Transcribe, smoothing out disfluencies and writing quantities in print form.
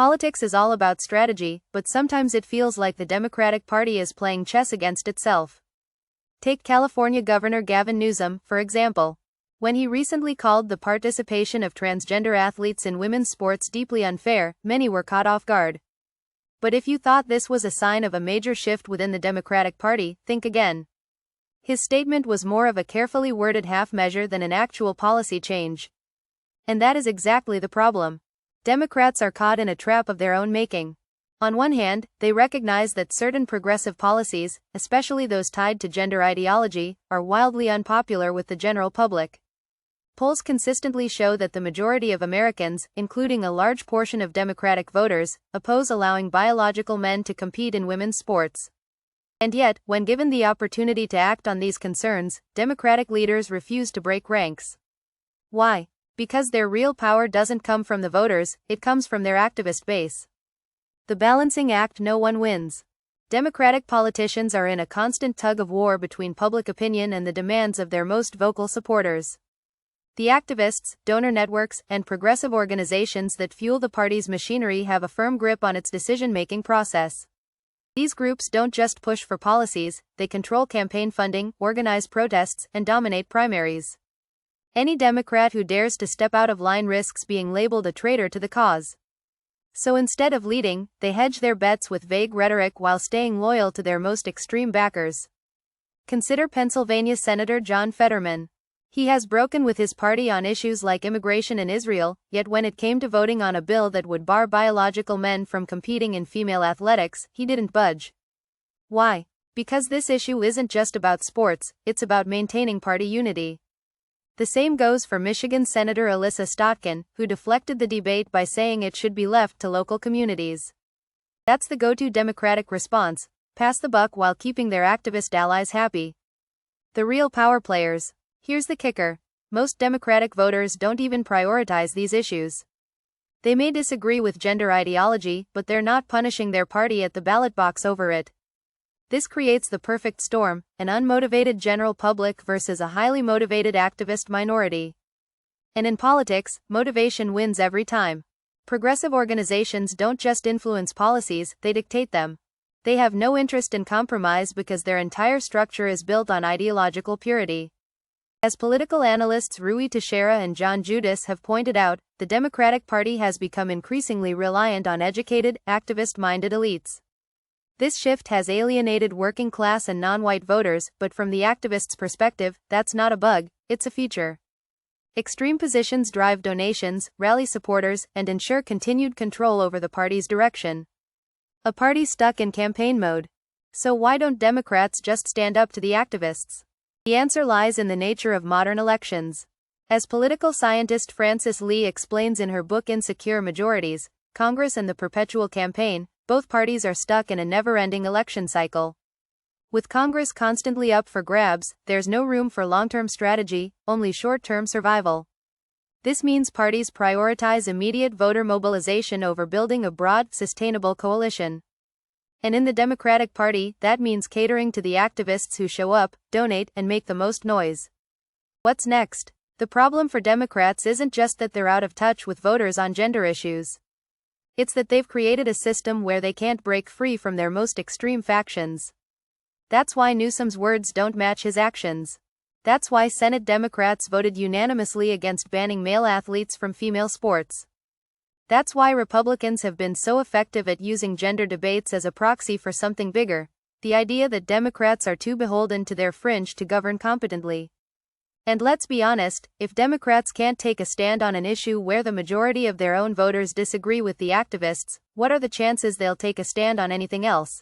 Politics is all about strategy, but sometimes it feels like the Democratic Party is playing chess against itself. Take California Governor Gavin Newsom, for example. When he recently called the participation of transgender athletes in women's sports deeply unfair, many were caught off guard. But if you thought this was a sign of a major shift within the Democratic Party, think again. His statement was more of a carefully worded half-measure than an actual policy change. And that is exactly the problem. Democrats are caught in a trap of their own making. On one hand, they recognize that certain progressive policies, especially those tied to gender ideology, are wildly unpopular with the general public. Polls consistently show that the majority of Americans, including a large portion of Democratic voters, oppose allowing biological men to compete in women's sports. And yet, when given the opportunity to act on these concerns, Democratic leaders refuse to break ranks. Why? Because their real power doesn't come from the voters, it comes from their activist base. The balancing act no one wins. Democratic politicians are in a constant tug-of-war between public opinion and the demands of their most vocal supporters. The activists, donor networks, and progressive organizations that fuel the party's machinery have a firm grip on its decision-making process. These groups don't just push for policies, they control campaign funding, organize protests, and dominate primaries. Any Democrat who dares to step out of line risks being labeled a traitor to the cause. So instead of leading, they hedge their bets with vague rhetoric while staying loyal to their most extreme backers. Consider Pennsylvania Senator John Fetterman. He has broken with his party on issues like immigration and Israel, yet when it came to voting on a bill that would bar biological men from competing in female athletics, he didn't budge. Why? Because this issue isn't just about sports, it's about maintaining party unity. The same goes for Michigan Senator Alyssa Stotkin, who deflected the debate by saying it should be left to local communities. That's the go-to Democratic response: pass the buck while keeping their activist allies happy. The real power players. Here's the kicker: most Democratic voters don't even prioritize these issues. They may disagree with gender ideology, but they're not punishing their party at the ballot box over it. This creates the perfect storm: an unmotivated general public versus a highly motivated activist minority. And in politics, motivation wins every time. Progressive organizations don't just influence policies, they dictate them. They have no interest in compromise because their entire structure is built on ideological purity. As political analysts Rui Teixeira and John Judas have pointed out, the Democratic Party has become increasingly reliant on educated, activist-minded elites. This shift has alienated working-class and non-white voters, but from the activists' perspective, that's not a bug, it's a feature. Extreme positions drive donations, rally supporters, and ensure continued control over the party's direction. A party stuck in campaign mode. So why don't Democrats just stand up to the activists? The answer lies in the nature of modern elections. As political scientist Frances Lee explains in her book Insecure Majorities, Congress and the Perpetual Campaign, both parties are stuck in a never-ending election cycle. With Congress constantly up for grabs, there's no room for long-term strategy, only short-term survival. This means parties prioritize immediate voter mobilization over building a broad, sustainable coalition. And in the Democratic Party, that means catering to the activists who show up, donate, and make the most noise. What's next? The problem for Democrats isn't just that they're out of touch with voters on gender issues. It's that they've created a system where they can't break free from their most extreme factions. That's why Newsom's words don't match his actions. That's why Senate Democrats voted unanimously against banning male athletes from female sports. That's why Republicans have been so effective at using gender debates as a proxy for something bigger: the idea that Democrats are too beholden to their fringe to govern competently. And let's be honest, if Democrats can't take a stand on an issue where the majority of their own voters disagree with the activists, what are the chances they'll take a stand on anything else?